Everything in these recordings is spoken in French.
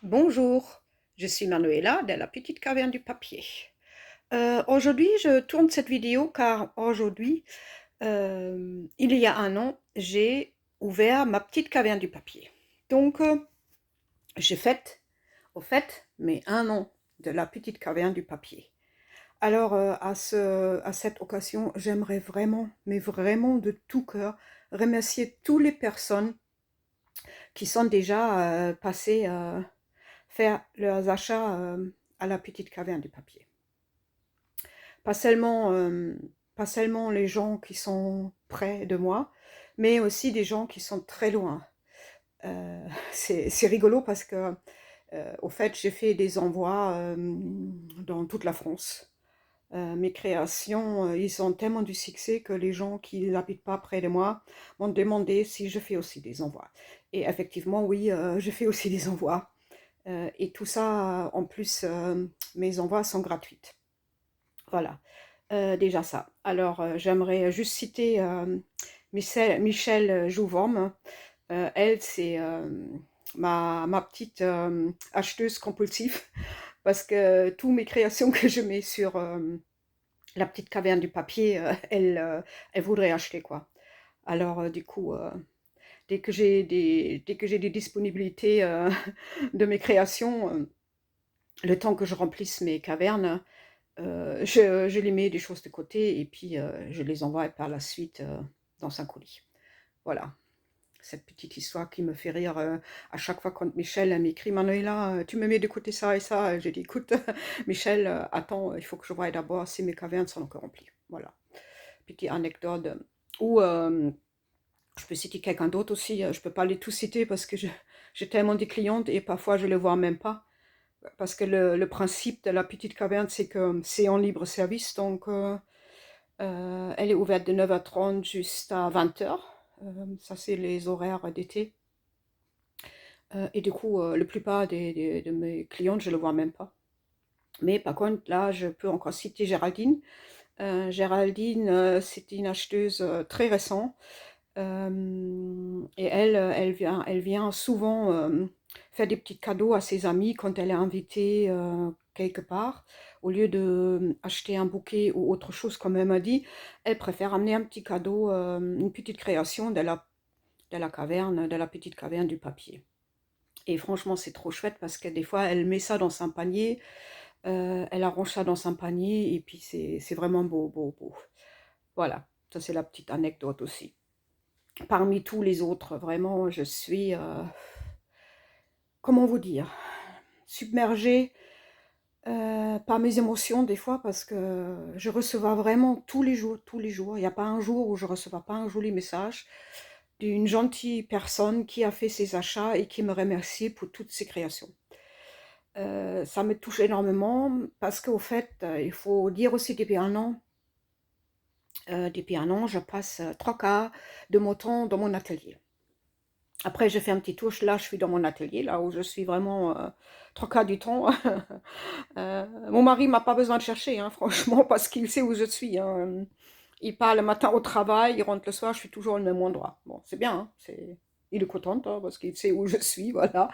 Bonjour, je suis Manuela de la petite caverne du papier. Aujourd'hui, je tourne cette vidéo car aujourd'hui, il y a un an, j'ai ouvert ma petite caverne du papier. Donc, j'ai fête, au fait, mes un an de la petite caverne du papier. Alors, à cette occasion, j'aimerais vraiment, mais vraiment de tout cœur, remercier toutes les personnes qui sont déjà passées faire leurs achats à la petite caverne du papier. Pas seulement, pas seulement les gens qui sont près de moi, mais aussi des gens qui sont très loin. C'est rigolo parce que, au fait, j'ai fait des envois dans toute la France. Mes créations, ils ont tellement du succès que les gens qui n'habitent pas près de moi m'ont demandé si je fais aussi des envois. Et effectivement, oui, je fais aussi des envois. Et tout ça, en plus, mes envois sont gratuits. Voilà, déjà ça. Alors, j'aimerais juste citer Michel Jouvorme. Elle, c'est ma petite acheteuse compulsive parce que toutes mes créations que je mets sur la petite caverne du papier, elle voudrait acheter quoi. Alors, du coup, dès que j'ai des disponibilités de mes créations, le temps que je remplisse mes cavernes, je les mets des choses de côté et puis je les envoie par la suite dans un colis. Voilà, cette petite histoire qui me fait rire à chaque fois quand Michel m'écrit: «Manuela, tu me mets de côté ça et ça». J'ai dit: «Écoute, Michel, attends, il faut que je voie d'abord si mes cavernes sont encore remplies». Voilà, petite anecdote. Ou je peux citer quelqu'un d'autre aussi, je peux pas les tous citer parce que j'ai tellement de clientes et parfois je les vois même pas. Parce que le principe de la petite caverne, c'est que c'est en libre service, donc elle est ouverte de 9h30 jusqu'à 20h. Ça, c'est les horaires d'été. Et du coup, la plupart de mes clientes, je ne le vois même pas. Mais par contre, là, je peux encore citer Géraldine. Géraldine, c'est une acheteuse très récente. Et elle vient souvent faire des petits cadeaux à ses amis quand elle est invitée quelque part. Au lieu de acheter un bouquet ou autre chose, comme elle m'a dit, elle préfère amener un petit cadeau, une petite création de la caverne, de la petite caverne du papier. Et franchement, c'est trop chouette parce que des fois, elle met ça dans un panier, elle arrange ça dans un panier et puis c'est vraiment beau, beau, beau. Voilà, ça c'est la petite anecdote aussi. Parmi tous les autres, vraiment, je suis, comment vous dire? Submergée, par mes émotions des fois parce que je recevais vraiment tous les jours, tous les jours. Il y a pas un jour où je recevais pas un joli message d'une gentille personne qui a fait ses achats et qui me remercie pour toutes ses créations. Ça me touche énormément parce qu'au fait, il faut dire aussi depuis un an, je passe 3/4 de mon temps dans mon atelier. Après, j'ai fait un petit tour, là, je suis dans mon atelier, là où je suis vraiment 3/4 du temps. Mon mari m'a pas besoin de chercher, hein, franchement, parce qu'il sait où je suis, hein. Il part le matin au travail, il rentre le soir, je suis toujours au même endroit. Bon, c'est bien, hein, il est content, hein, parce qu'il sait où je suis, voilà.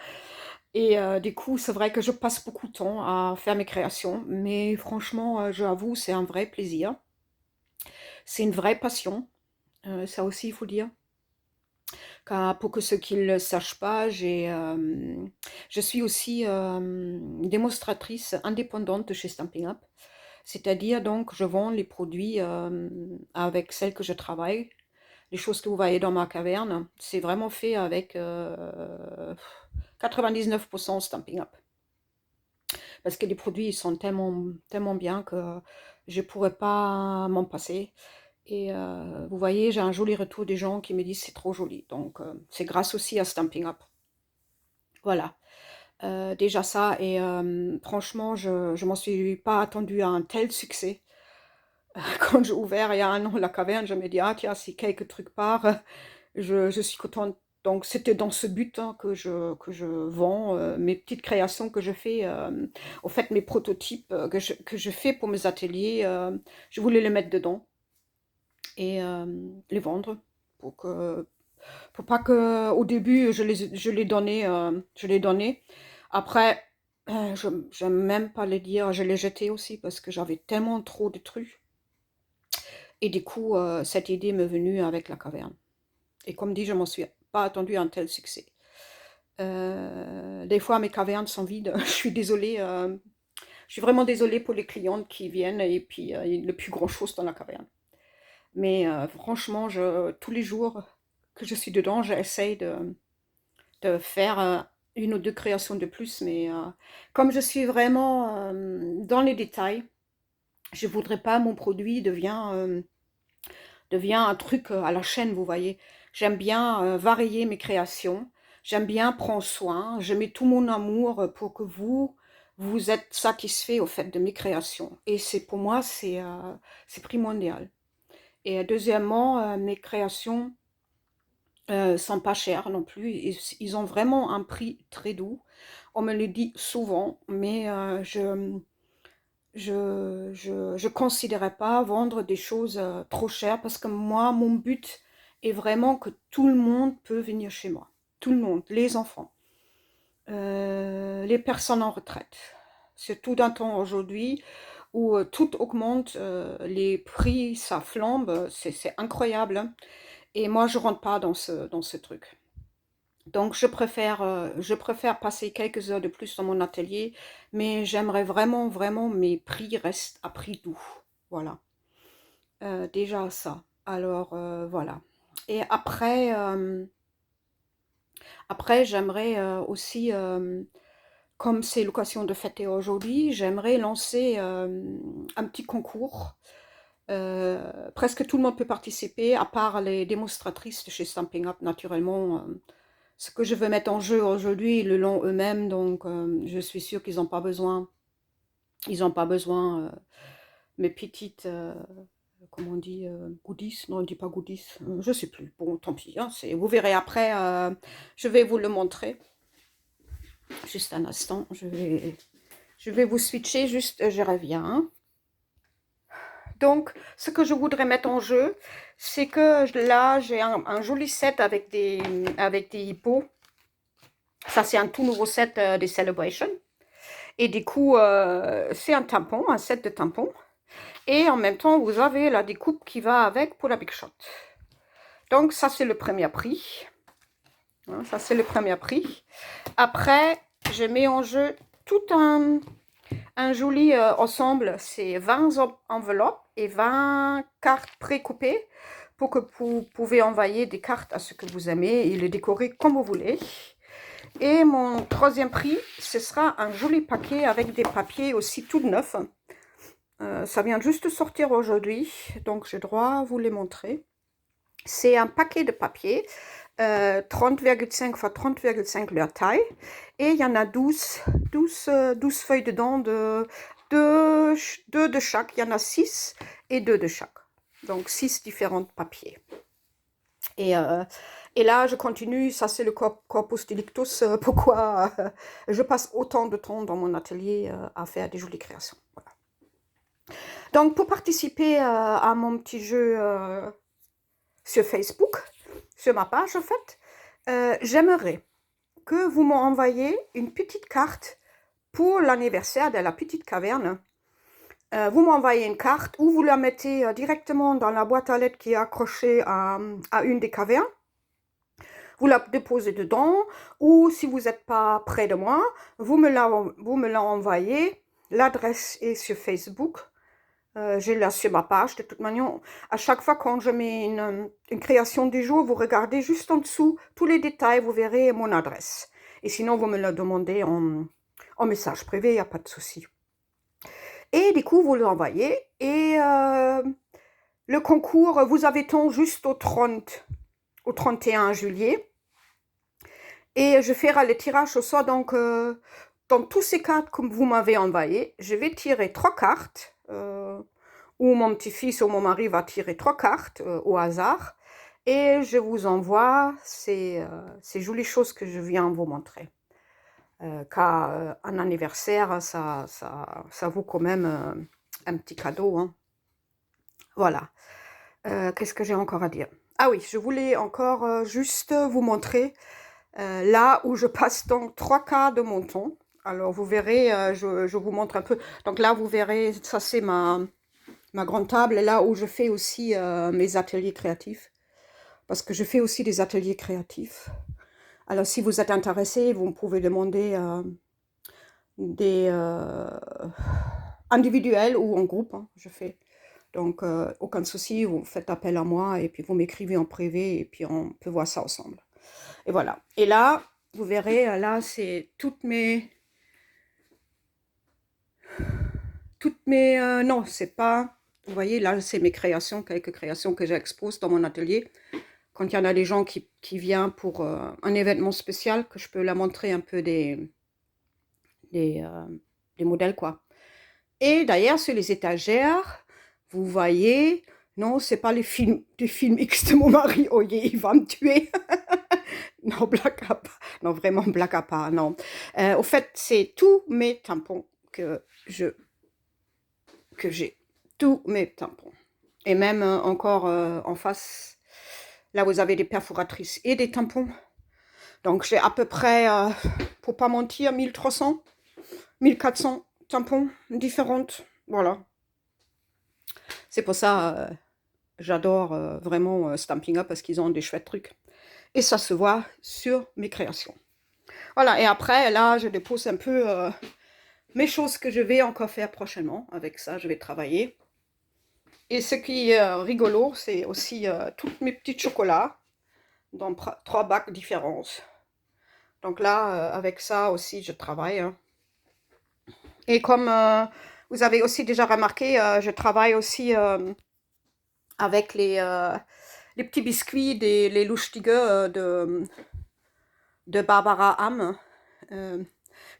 Et du coup, c'est vrai que je passe beaucoup de temps à faire mes créations, mais franchement, j'avoue, c'est un vrai plaisir. C'est une vraie passion, ça aussi, il faut dire. Car pour que ceux qui ne le sachent pas, je suis aussi démonstratrice indépendante de chez Stampin' Up. C'est-à-dire donc je vends les produits avec celles que je travaille. Les choses que vous voyez dans ma caverne, c'est vraiment fait avec 99% Stampin' Up. Parce que les produits ils sont tellement, tellement bien que je ne pourrais pas m'en passer. Et vous voyez, j'ai un joli retour des gens qui me disent c'est trop joli. Donc c'est grâce aussi à Stamping Up. Voilà. Déjà ça, et franchement, je ne m'en suis pas attendue à un tel succès. Quand j'ai ouvert il y a un an la caverne, je me dis, ah tiens, si quelques trucs partent, je suis contente. Donc c'était dans ce but hein, que je vends mes petites créations que je fais, au fait mes prototypes que je fais pour mes ateliers, je voulais les mettre dedans et les vendre pour que pour pas que au début je les donnais Après, j'aime même pas le dire, je l'ai jeté aussi parce que j'avais tellement trop de trucs. Et du coup, cette idée m'est venue avec la caverne. Et comme dit, je m'en suis pas attendu à un tel succès. Des fois, mes cavernes sont vides. Je suis désolée. Je suis vraiment désolée pour les clientes qui viennent et puis il n'y a plus grand-chose dans la caverne. Mais franchement, tous les jours que je suis dedans, j'essaye de faire une ou deux créations de plus. Mais comme je suis vraiment dans les détails, je ne voudrais pas mon produit devient un truc à la chaîne, vous voyez. J'aime bien varier mes créations. J'aime bien prendre soin. Je mets tout mon amour pour que vous êtes satisfait au fait de mes créations. Et c'est pour moi, c'est primordial. Et deuxièmement, mes créations sont pas chères non plus. Ils ont vraiment un prix très doux. On me le dit souvent, mais je considérais pas vendre des choses trop chères parce que moi, mon but est vraiment que tout le monde peut venir chez moi. Tout le monde, les enfants, les personnes en retraite. Surtout d'un temps aujourd'hui où tout augmente, les prix, ça flambe, c'est incroyable, hein. Et moi, je rentre pas dans ce truc. Donc, je préfère passer quelques heures de plus dans mon atelier, mais j'aimerais vraiment, vraiment mes prix restent à prix doux. Voilà. Déjà ça. Alors, voilà. Et après j'aimerais aussi, comme c'est l'occasion de fêter aujourd'hui, j'aimerais lancer un petit concours. Presque tout le monde peut participer, à part les démonstratrices de chez Stamping Up, naturellement. Ce que je veux mettre en jeu aujourd'hui, ils le l'ont eux-mêmes, donc je suis sûre qu'ils n'ont pas besoin. Ils n'ont pas besoin, mes petites, comment on dit, goodies. Non, on ne dit pas goodies. Je ne sais plus. Bon, tant pis. Hein, vous verrez après. Je vais vous le montrer. Juste un instant. Je vais vous switcher. Juste, je reviens. Hein. Donc, ce que je voudrais mettre en jeu, c'est que là, j'ai un joli set avec des hippos. Ça, c'est un tout nouveau set des Celebration. Et du coup, c'est un tampon, un set de tampons. Et en même temps, vous avez la découpe qui va avec pour la Big Shot. Donc, ça, c'est le premier prix. Hein, ça, c'est le premier prix. Après, je mets en jeu tout un joli ensemble. C'est 20 enveloppes et 20 cartes précoupées pour que vous pouvez envoyer des cartes à ceux que vous aimez et les décorer comme vous voulez. Et mon troisième prix, ce sera un joli paquet avec des papiers aussi tout neufs. Ça vient juste de sortir aujourd'hui, donc j'ai droit à vous les montrer. C'est un paquet de papier, 30,5 x 30,5 leur taille. Et il y en a 12 feuilles dedans, deux de chaque. Il y en a 6 et 2 de chaque. Donc 6 différents papiers. Et là, je continue, ça c'est le corpus delictus, pourquoi je passe autant de temps dans mon atelier à faire des jolies créations. Voilà. Donc, pour participer à mon petit jeu sur Facebook, sur ma page en fait, j'aimerais que vous m'envoyiez une petite carte pour l'anniversaire de la petite caverne. Vous m'envoyez une carte ou vous la mettez directement dans la boîte à lettres qui est accrochée à une des cavernes. Vous la déposez dedans, ou si vous n'êtes pas près de moi, vous me la envoyez. L'adresse est sur Facebook. J'ai là sur ma page. De toute manière, à chaque fois quand je mets une création du jour, vous regardez juste en dessous tous les détails, vous verrez mon adresse. Et sinon, vous me la demandez en message privé, il n'y a pas de souci. Et du coup, vous l'envoyez. Et le concours, vous avez temps juste au 31 juillet. Et je ferai le tirage au sort. Donc, dans tous ces cartes que vous m'avez envoyées, je vais tirer 3 cartes. Ou mon petit-fils ou mon mari va tirer 3 cartes au hasard. Et je vous envoie ces jolies choses que je viens vous montrer. Car un anniversaire, ça vaut quand même un petit cadeau. Hein. Voilà. Qu'est-ce que j'ai encore à dire? Ah oui, je voulais encore juste vous montrer là où je passe donc 3 quarts de mon temps. Alors vous verrez, je vous montre un peu. Donc là, vous verrez, ça c'est ma grande table, là où je fais aussi mes ateliers créatifs. Parce que je fais aussi des ateliers créatifs. Alors si vous êtes intéressé, vous pouvez demander des individuels ou en groupe, hein, je fais. Donc aucun souci, vous faites appel à moi et puis vous m'écrivez en privé et puis on peut voir ça ensemble. Et voilà. Et là, vous verrez, là c'est non, c'est pas, vous voyez, là c'est mes créations, quelques créations que j'expose dans mon atelier. Quand il y en a des gens qui viennent pour un événement spécial, que je peux leur montrer un peu des, euh, des modèles, quoi. Et d'ailleurs, sur les étagères, vous voyez, non, c'est pas les films X de mon mari, oh yeah, il va me tuer. Non, blague à part, non, vraiment blague à part, non. Au fait, c'est tous mes tampons que j'ai, tous mes tampons. Et même encore en face, là vous avez des perforatrices et des tampons. Donc j'ai à peu près, pour pas mentir, 1300, 1400 tampons différentes. Voilà. C'est pour ça, j'adore vraiment Stampin' Up parce qu'ils ont des chouettes trucs. Et ça se voit sur mes créations. Voilà, et après, là, je dépose un peu mes choses que je vais encore faire prochainement. Avec ça, je vais travailler. Et ce qui est rigolo, c'est aussi tous mes petits chocolats dans 3 bacs différents. Donc là, avec ça aussi, je travaille. Hein. Et comme vous avez aussi déjà remarqué, je travaille aussi avec les petits biscuits, les Lustige de Barbara Hamm.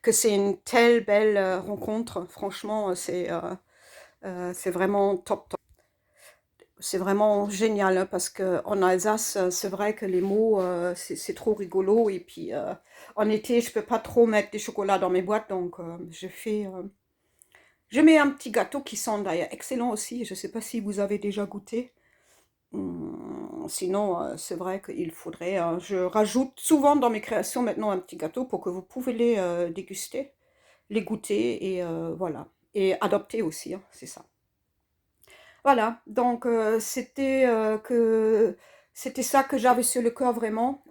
Que c'est une telle belle rencontre. Franchement, c'est vraiment top, top. C'est vraiment génial hein, parce qu'en Alsace, c'est vrai que les mots, c'est trop rigolo. Et puis, en été, je peux pas trop mettre des chocolats dans mes boîtes. Donc, je mets un petit gâteau qui sent d'ailleurs excellent aussi. Je sais pas si vous avez déjà goûté. Sinon, c'est vrai qu'il faudrait. Je rajoute souvent dans mes créations maintenant un petit gâteau pour que vous pouvez les déguster, les goûter et voilà. Et adopter aussi, hein, c'est ça. Voilà, donc c'était ça que j'avais sur le cœur vraiment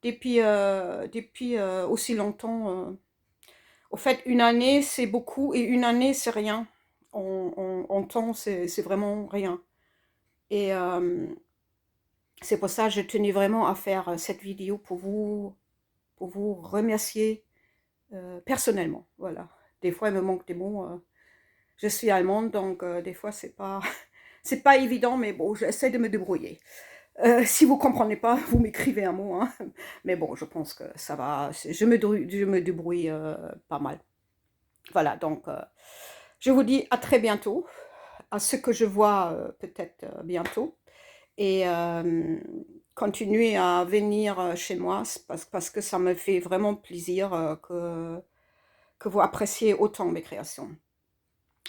depuis aussi longtemps. Au fait, une année c'est beaucoup et une année c'est rien. En temps, c'est vraiment rien. Et c'est pour ça que je tenais vraiment à faire cette vidéo pour vous remercier personnellement. Voilà. Des fois, il me manque des mots. Je suis allemande, donc des fois, c'est pas, c'est pas évident, mais bon, j'essaie de me débrouiller. Si vous comprenez pas, vous m'écrivez un mot. Hein. Mais bon, je pense que ça va. Je me débrouille pas mal. Voilà, donc je vous dis à très bientôt. À ce que je vois peut-être bientôt. Et continuez à venir chez moi parce que ça me fait vraiment plaisir que vous appréciez autant mes créations.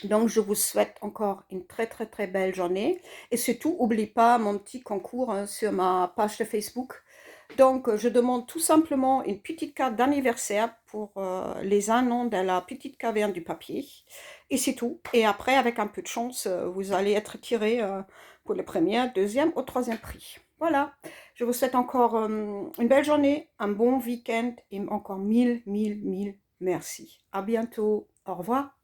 Donc, je vous souhaite encore une très très très belle journée. Et surtout, n'oubliez pas mon petit concours hein, sur ma page de Facebook. Donc, je demande tout simplement une petite carte d'anniversaire pour les 1 an de la petite caverne du papier. Et c'est tout. Et après, avec un peu de chance, vous allez être tiré pour le premier, deuxième ou troisième prix. Voilà. Je vous souhaite encore une belle journée, un bon week-end et encore mille merci. À bientôt. Au revoir.